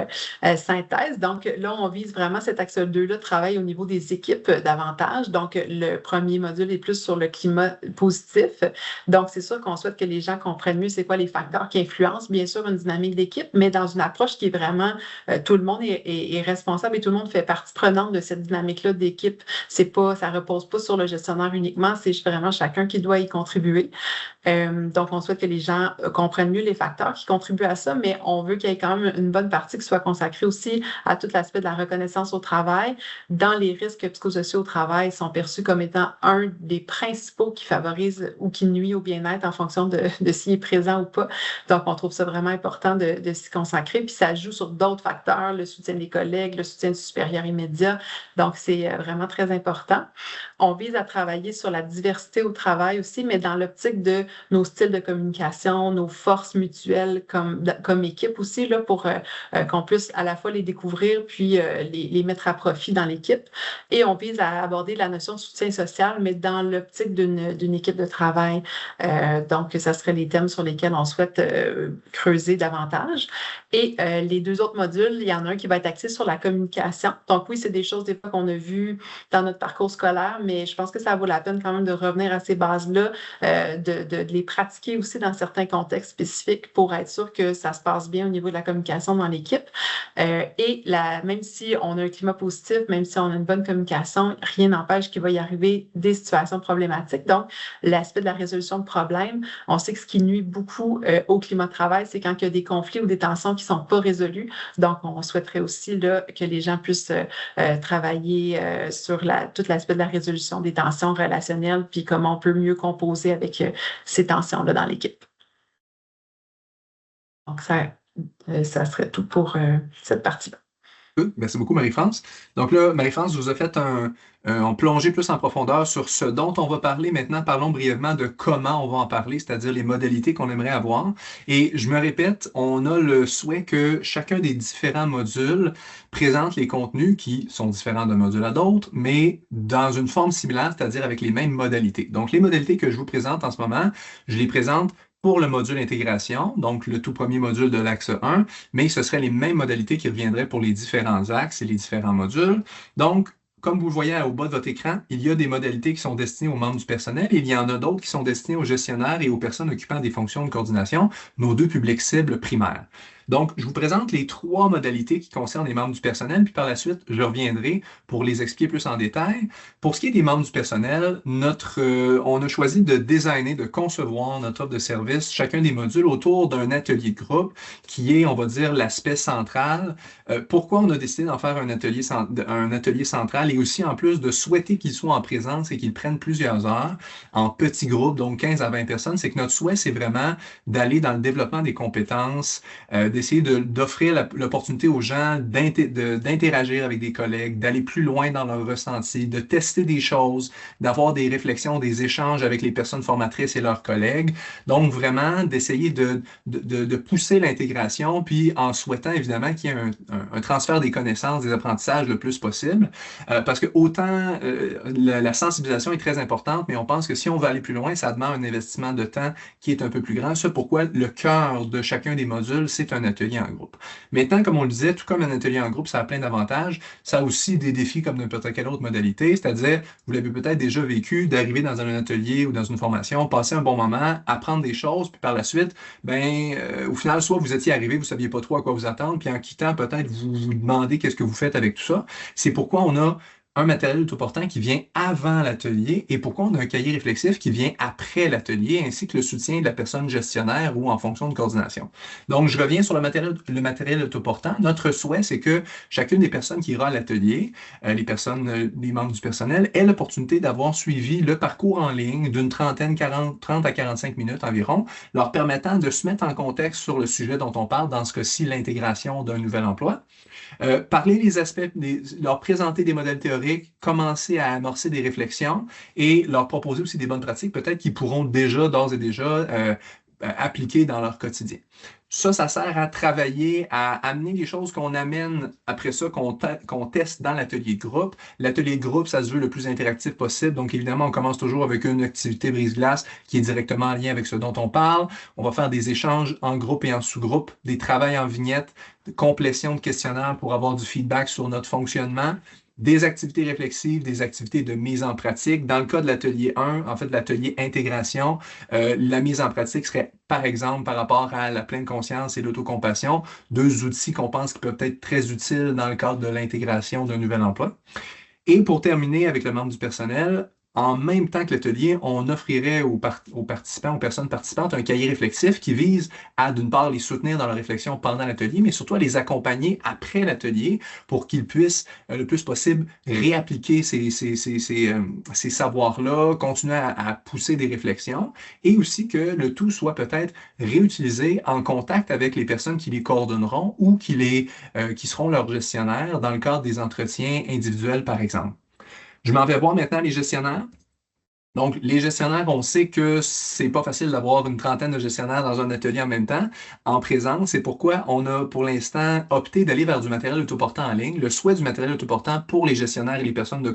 synthèse. Donc là, on vise vraiment cet axe 2-là, travail au niveau des équipes davantage. Donc, le premier module est plus sur le climat positif. Donc, c'est sûr qu'on souhaite que les gens comprennent mieux c'est quoi les facteurs qui influencent, bien sûr, une dynamique d'équipe, mais dans une approche qui est vraiment, tout le monde est responsable et tout le monde fait partie prenante de cette dynamique-là d'équipe. Ça repose pas sur le gestionnaire uniquement, c'est vraiment chacun qui doit y contribuer. Donc, on souhaite que les gens comprennent mieux les facteurs qui contribuent à ça, mais on veut qu'il y ait quand même une bonne partie qui soit consacrée aussi à tout l'aspect de la reconnaissance au travail. Dans les risques psychosociaux au travail, sont perçus comme étant un des principaux qui favorise ou qui nuit au bien-être en fonction de s'il est présent ou pas. Donc, on trouve ça vraiment important de s'y consacrer. Puis, ça joue sur d'autres facteurs, le soutien des collègues, le soutien du supérieur immédiat. Donc, c'est vraiment très important. On vise à travailler sur la diversité au travail aussi, mais dans l'optique de nos styles de communication, nos forces mutuelles comme équipe aussi, là, pour qu'on puisse à la fois les découvrir puis les mettre à profit dans l'équipe. Et on vise à aborder la notion de soutien social, mais dans l'optique d'une équipe de travail. Donc, ça serait les thèmes sur lesquels on souhaite creuser davantage. Et les deux autres modules, il y en a un qui va être axé sur la communication. Donc oui, c'est des choses des fois qu'on a vues dans notre parcours scolaire, mais je pense que ça vaut la peine quand même de revenir à ces bases-là, de les pratiquer aussi dans certains contextes spécifiques pour être sûr que ça se passe bien au niveau de la communication dans l'équipe. Et même si on a un climat positif, même si on a une bonne communication, rien n'empêche qu'il va y arriver des situations problématiques. Donc, l'aspect de la résolution de problèmes, on sait que ce qui nuit beaucoup au climat de travail, c'est quand il y a des conflits ou des tensions qui ne sont pas résolus. Donc, on souhaiterait aussi là, que les gens puissent travailler sur tout l'aspect de la résolution des tensions relationnelles, puis comment on peut mieux composer avec ces tensions-là dans l'équipe. Donc, ça serait tout pour cette partie-là. Merci beaucoup, Marie-France. Donc là, Marie-France vous a fait un plongé plus en profondeur sur ce dont on va parler maintenant. Parlons brièvement de comment on va en parler, c'est-à-dire les modalités qu'on aimerait avoir. Et je me répète, on a le souhait que chacun des différents modules présente les contenus qui sont différents d'un module à d'autres, mais dans une forme similaire, c'est-à-dire avec les mêmes modalités. Donc, les modalités que je vous présente en ce moment, je les présente pour le module intégration, donc le tout premier module de l'axe 1, mais ce seraient les mêmes modalités qui reviendraient pour les différents axes et les différents modules. Donc, comme vous le voyez au bas de votre écran, il y a des modalités qui sont destinées aux membres du personnel et il y en a d'autres qui sont destinées aux gestionnaires et aux personnes occupant des fonctions de coordination, nos deux publics cibles primaires. Donc, je vous présente les 3 modalités qui concernent les membres du personnel, puis par la suite, je reviendrai pour les expliquer plus en détail. Pour ce qui est des membres du personnel, on a choisi de designer, de concevoir notre offre de service, chacun des modules autour d'un atelier de groupe qui est, on va dire, l'aspect central. Pourquoi on a décidé d'en faire un atelier central et aussi en plus de souhaiter qu'ils soient en présence et qu'ils prennent plusieurs heures en petits groupes, donc 15 à 20 personnes, c'est que notre souhait, c'est vraiment d'aller dans le développement des compétences, d'essayer d'offrir l'opportunité aux gens d'interagir avec des collègues, d'aller plus loin dans leur ressenti, de tester des choses, d'avoir des réflexions, des échanges avec les personnes formatrices et leurs collègues. Donc, vraiment, d'essayer de pousser l'intégration, puis en souhaitant évidemment qu'il y ait un transfert des connaissances, des apprentissages le plus possible. Parce que autant la sensibilisation est très importante, mais on pense que si on veut aller plus loin, ça demande un investissement de temps qui est un peu plus grand. C'est pourquoi le cœur de chacun des modules, c'est un atelier en groupe. Maintenant, comme on le disait, tout comme un atelier en groupe, ça a plein d'avantages. Ça a aussi des défis comme n'importe quelle autre modalité, c'est-à-dire, vous l'avez peut-être déjà vécu, d'arriver dans un atelier ou dans une formation, passer un bon moment, apprendre des choses, puis par la suite, au final, soit vous étiez arrivé, vous ne saviez pas trop à quoi vous attendre, puis en quittant, peut-être vous vous demandez qu'est-ce que vous faites avec tout ça. C'est pourquoi on a un matériel autoportant qui vient avant l'atelier et pourquoi on a un cahier réflexif qui vient après l'atelier, ainsi que le soutien de la personne gestionnaire ou en fonction de coordination. Donc, je reviens sur le matériel autoportant. Notre souhait, c'est que chacune des personnes qui ira à l'atelier, les membres du personnel, aient l'opportunité d'avoir suivi le parcours en ligne d'une 30 à 45 minutes environ, leur permettant de se mettre en contexte sur le sujet dont on parle, dans ce cas-ci, l'intégration d'un nouvel emploi. Parler des aspects, leur présenter des modèles théoriques, commencer à amorcer des réflexions et leur proposer aussi des bonnes pratiques, peut-être qu'ils pourront d'ores et déjà appliquer dans leur quotidien. Ça sert à travailler, à amener les choses qu'on amène après ça, qu'on teste dans l'atelier de groupe. L'atelier de groupe, ça se veut le plus interactif possible. Donc, évidemment, on commence toujours avec une activité brise-glace qui est directement en lien avec ce dont on parle. On va faire des échanges en groupe et en sous-groupe, des travails en vignette, complétion de questionnaires pour avoir du feedback sur notre fonctionnement, des activités réflexives, des activités de mise en pratique. Dans le cas de l'atelier 1, en fait, de l'atelier intégration, la mise en pratique serait, par exemple, par rapport à la pleine conscience et l'autocompassion, 2 outils qu'on pense qui peuvent être très utiles dans le cadre de l'intégration d'un nouvel emploi. Et pour terminer avec le membre du personnel, en même temps que l'atelier, on offrirait aux participants, aux personnes participantes, un cahier réflexif qui vise à, d'une part, les soutenir dans leur réflexion pendant l'atelier, mais surtout à les accompagner après l'atelier pour qu'ils puissent, le plus possible, réappliquer ces savoirs-là, continuer à pousser des réflexions, et aussi que le tout soit peut-être réutilisé en contact avec les personnes qui les coordonneront ou qui seront leurs gestionnaires dans le cadre des entretiens individuels, par exemple. Je m'en vais voir maintenant les gestionnaires. Donc, les gestionnaires, on sait que c'est pas facile d'avoir une trentaine de gestionnaires dans un atelier en même temps, en présence. C'est pourquoi on a, pour l'instant, opté d'aller vers du matériel autoportant en ligne. Le souhait du matériel autoportant pour les gestionnaires et les personnes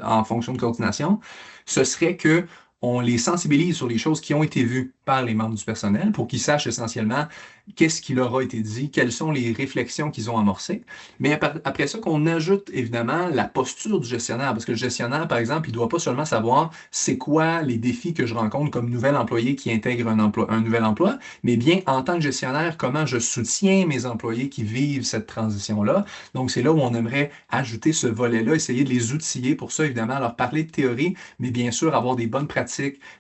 en fonction de coordination, ce serait que on les sensibilise sur les choses qui ont été vues par les membres du personnel pour qu'ils sachent essentiellement qu'est-ce qui leur a été dit, quelles sont les réflexions qu'ils ont amorcées. Mais après ça, qu'on ajoute évidemment la posture du gestionnaire, parce que le gestionnaire, par exemple, il ne doit pas seulement savoir c'est quoi les défis que je rencontre comme nouvel employé qui intègre un nouvel emploi, mais bien en tant que gestionnaire, comment je soutiens mes employés qui vivent cette transition-là. Donc, c'est là où on aimerait ajouter ce volet-là, essayer de les outiller pour ça, évidemment, leur parler de théorie, mais bien sûr avoir des bonnes pratiques,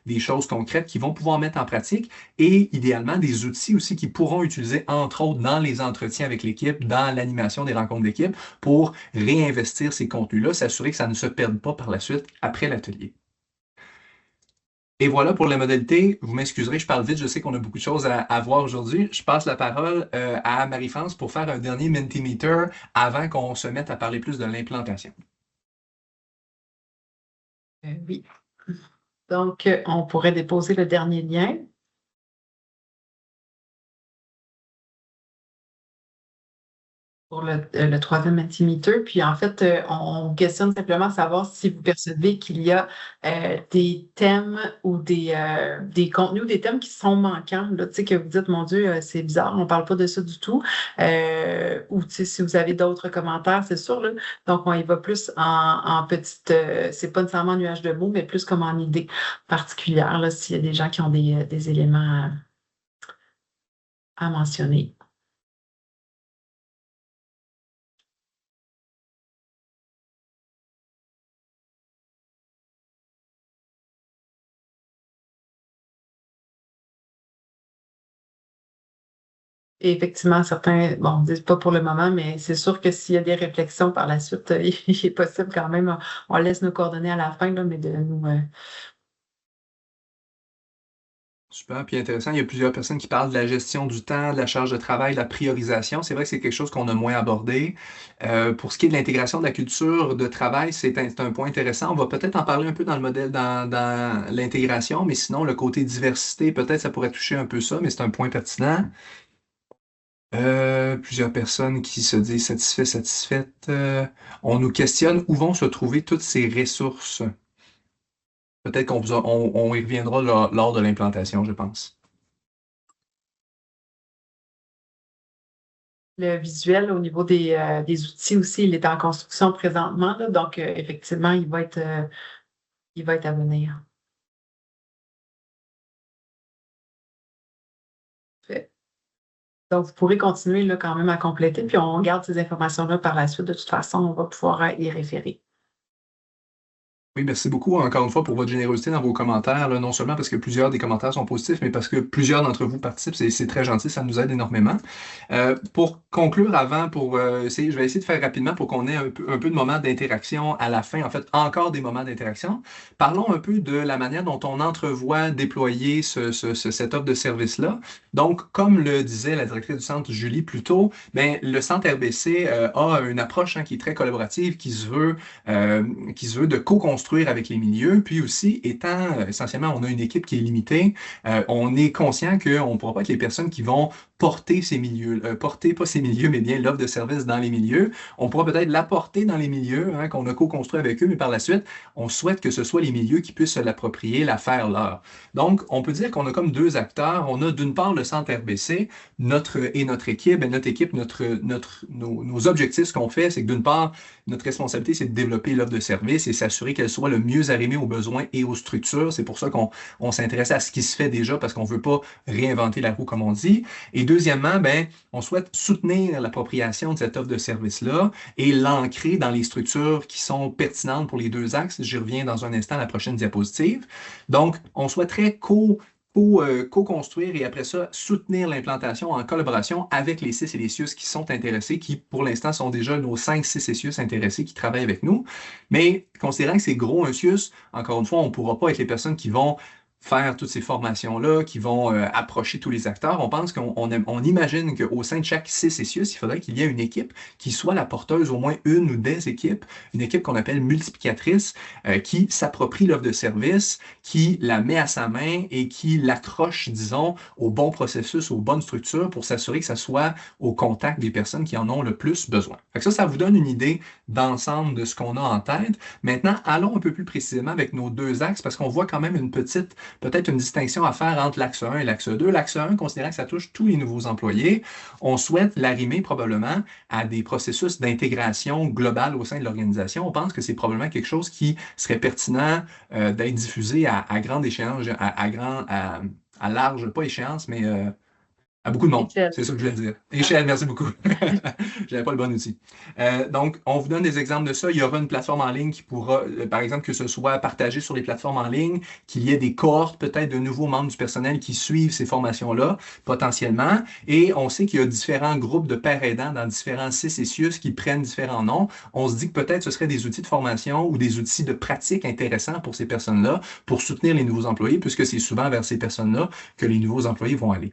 des choses concrètes qu'ils vont pouvoir mettre en pratique et idéalement des outils aussi qu'ils pourront utiliser entre autres dans les entretiens avec l'équipe, dans l'animation des rencontres d'équipe pour réinvestir ces contenus-là, s'assurer que ça ne se perde pas par la suite après l'atelier. Et voilà pour la modalité. Vous m'excuserez, je parle vite, je sais qu'on a beaucoup de choses à voir aujourd'hui. Je passe la parole à Marie-France pour faire un dernier Mentimeter avant qu'on se mette à parler plus de l'implantation. Oui. Donc, on pourrait déposer le dernier lien. pour le troisième Mentimeter. Puis en fait, on vous questionne simplement à savoir si vous percevez qu'il y a des thèmes ou des contenus ou des thèmes qui sont manquants. Là, tu sais, que vous dites, mon Dieu, c'est bizarre, on ne parle pas de ça du tout. Ou tu sais, si vous avez d'autres commentaires, c'est sûr. Là. Donc, on y va plus en petite, c'est pas nécessairement un nuage de mots, mais plus comme en idée particulière, là, s'il y a des gens qui ont des éléments à mentionner. Et effectivement, certains, bon, disent pas pour le moment, mais c'est sûr que s'il y a des réflexions par la suite, il est possible quand même, on laisse nos coordonnées à la fin, là, mais de nous. Super, puis intéressant. Il y a plusieurs personnes qui parlent de la gestion du temps, de la charge de travail, de la priorisation. C'est vrai que c'est quelque chose qu'on a moins abordé. Pour ce qui est de l'intégration de la culture de travail, c'est un point intéressant. On va peut-être en parler un peu dans le modèle, dans l'intégration, mais sinon, le côté diversité, peut-être ça pourrait toucher un peu ça, mais c'est un point pertinent. Plusieurs personnes qui se disent satisfaites. On nous questionne où vont se trouver toutes ces ressources. Peut-être on y reviendra lors de l'implantation, je pense. Le visuel au niveau des outils aussi, il est en construction présentement, là, donc effectivement, il va être à venir. Fait. Donc, vous pourrez continuer là, quand même à compléter, puis on garde ces informations-là par la suite. De toute façon, on va pouvoir y référer. Oui, merci beaucoup encore une fois pour votre générosité dans vos commentaires, là, non seulement parce que plusieurs des commentaires sont positifs, mais parce que plusieurs d'entre vous participent. C'est très gentil, ça nous aide énormément. Pour conclure avant, je vais essayer de faire rapidement pour qu'on ait un peu de moments d'interaction à la fin, en fait, encore des moments d'interaction. Parlons un peu de la manière dont on entrevoit déployer cette offre de service-là. Donc, comme le disait la directrice du centre Julie plus tôt, ben, le centre RBC a une approche qui est très collaborative, qui se veut de co-construire avec les milieux, puis aussi, étant essentiellement, on a une équipe qui est limitée, on est conscient qu'on ne pourra pas être les personnes qui vont porter ces milieux, porter pas ces milieux, mais bien l'offre de service dans les milieux. On pourra peut-être l'apporter dans les milieux qu'on a co-construit avec eux, mais par la suite, on souhaite que ce soit les milieux qui puissent se l'approprier, la faire leur. Donc, on peut dire qu'on a comme deux acteurs. On a d'une part le centre RBC, notre équipe, nos objectifs, ce qu'on fait, c'est que d'une part, notre responsabilité, c'est de développer l'offre de service et s'assurer qu'elle soit le mieux arrimée aux besoins et aux structures. C'est pour ça qu'on s'intéresse à ce qui se fait déjà parce qu'on ne veut pas réinventer la roue, comme on dit. Et deuxièmement, ben, on souhaite soutenir l'appropriation de cette offre de service-là et l'ancrer dans les structures qui sont pertinentes pour les deux axes. J'y reviens dans un instant à la prochaine diapositive. Donc, on souhaiterait co-construire et après ça, soutenir l'implantation en collaboration avec les CIS et les CIUS qui sont intéressés, qui pour l'instant sont déjà nos 5 CIS et CIUS intéressés qui travaillent avec nous. Mais considérant que c'est gros un CIUS, encore une fois, on ne pourra pas être les personnes qui vont faire toutes ces formations-là, qui vont approcher tous les acteurs. On pense qu'on imagine qu'au sein de chaque CIS et CIUS, il faudrait qu'il y ait une équipe qui soit la porteuse, au moins une ou des équipes, une équipe qu'on appelle multiplicatrice, qui s'approprie l'offre de service, qui la met à sa main et qui l'accroche, disons, au bon processus, aux bonnes structures pour s'assurer que ça soit au contact des personnes qui en ont le plus besoin. Fait que ça vous donne une idée d'ensemble de ce qu'on a en tête. Maintenant, allons un peu plus précisément avec nos deux axes parce qu'on voit quand même peut-être une distinction à faire entre l'axe 1 et l'axe 2. L'axe 1, considérant que ça touche tous les nouveaux employés, on souhaite l'arrimer probablement à des processus d'intégration globale au sein de l'organisation. On pense que c'est probablement quelque chose qui serait pertinent d'être diffusé à grande échéance, à large, pas échéance, mais à beaucoup de monde, c'est ça que je voulais dire. Échelle, merci beaucoup. Je n'avais pas le bon outil. Donc, on vous donne des exemples de ça. Il y aura une plateforme en ligne qui pourra, par exemple, que ce soit partagé sur les plateformes en ligne, qu'il y ait des cohortes peut-être de nouveaux membres du personnel qui suivent ces formations-là, potentiellement. Et on sait qu'il y a différents groupes de pairs aidants dans différents CIS et CIUS qui prennent différents noms. On se dit que peut-être ce serait des outils de formation ou des outils de pratique intéressants pour ces personnes-là, pour soutenir les nouveaux employés, puisque c'est souvent vers ces personnes-là que les nouveaux employés vont aller.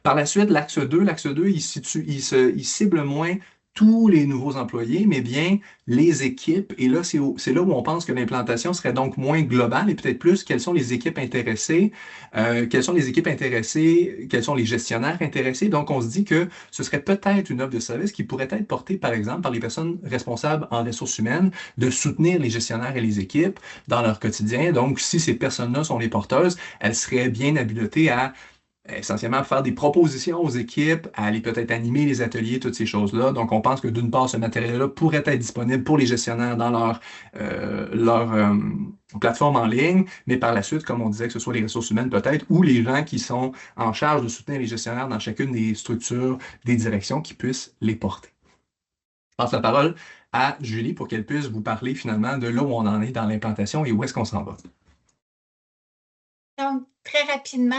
Par la suite, l'axe 2, il cible moins tous les nouveaux employés, mais bien les équipes. Et là, c'est là où on pense que l'implantation serait donc moins globale et peut-être plus quelles sont les équipes intéressées, quelles sont les équipes intéressées, quels sont les gestionnaires intéressés. Donc, on se dit que ce serait peut-être une offre de service qui pourrait être portée, par exemple, par les personnes responsables en ressources humaines, de soutenir les gestionnaires et les équipes dans leur quotidien. Donc, si ces personnes-là sont les porteuses, elles seraient bien habilitées à essentiellement faire des propositions aux équipes, à aller peut-être animer les ateliers, toutes ces choses-là. Donc, on pense que d'une part, ce matériel-là pourrait être disponible pour les gestionnaires dans leur plateforme en ligne, mais par la suite, comme on disait, que ce soit les ressources humaines peut-être, ou les gens qui sont en charge de soutenir les gestionnaires dans chacune des structures, des directions qui puissent les porter. Je passe la parole à Julie pour qu'elle puisse vous parler finalement de là où on en est dans l'implantation et où est-ce qu'on s'en va. Donc, très rapidement,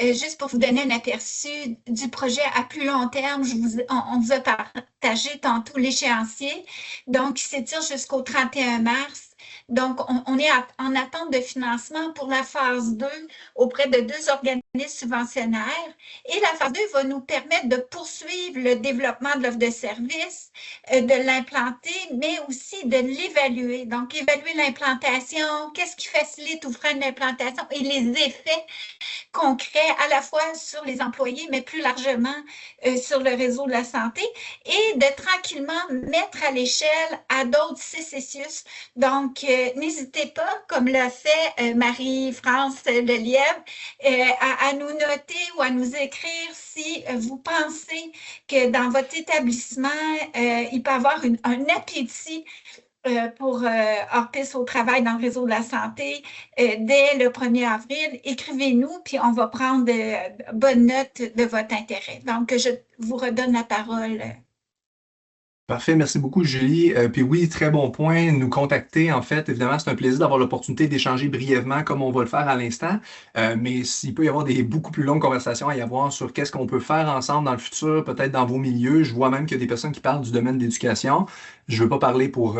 juste pour vous donner un aperçu du projet à plus long terme, on vous a partagé tantôt l'échéancier, donc il s'étire jusqu'au 31 mars. Donc, on est en attente de financement pour la phase 2 auprès de 2 organismes subventionnaires. Et la phase 2 va nous permettre de poursuivre le développement de l'offre de service, de l'implanter, mais aussi de l'évaluer. Donc, évaluer l'implantation, qu'est-ce qui facilite ou freine l'implantation et les effets concrets à la fois sur les employés, mais plus largement sur le réseau de la santé, et de tranquillement mettre à l'échelle à d'autres CCCIUS. Donc, n'hésitez pas, comme l'a fait Marie-France Lelièvre, à nous noter ou à nous écrire si vous pensez que dans votre établissement, il peut y avoir un appétit pour Orpis au travail dans le réseau de la santé dès le 1er avril. Écrivez-nous, puis on va prendre bonne note de votre intérêt. Donc, je vous redonne la parole. Parfait, merci beaucoup Julie. Puis oui, très bon point, nous contacter en fait. Évidemment, c'est un plaisir d'avoir l'opportunité d'échanger brièvement comme on va le faire à l'instant. Mais s'il peut y avoir des beaucoup plus longues conversations à y avoir sur qu'est-ce qu'on peut faire ensemble dans le futur, peut-être dans vos milieux. Je vois même qu'il y a des personnes qui parlent du domaine de l'éducation. Je ne veux pas parler pour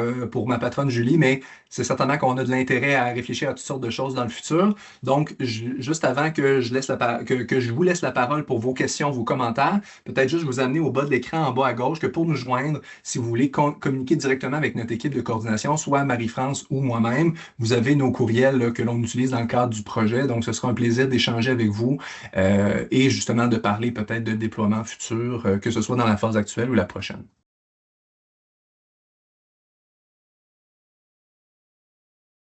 ma patronne Julie, mais c'est certainement qu'on a de l'intérêt à réfléchir à toutes sortes de choses dans le futur. Donc, juste avant que je vous laisse la parole pour vos questions, vos commentaires, peut-être juste vous amener au bas de l'écran en bas à gauche que pour nous joindre, si vous voulez communiquer directement avec notre équipe de coordination, soit Marie-France ou moi-même, vous avez nos courriels là, que l'on utilise dans le cadre du projet. Donc, ce sera un plaisir d'échanger avec vous et justement de parler peut-être de déploiement futur, que ce soit dans la phase actuelle ou la prochaine.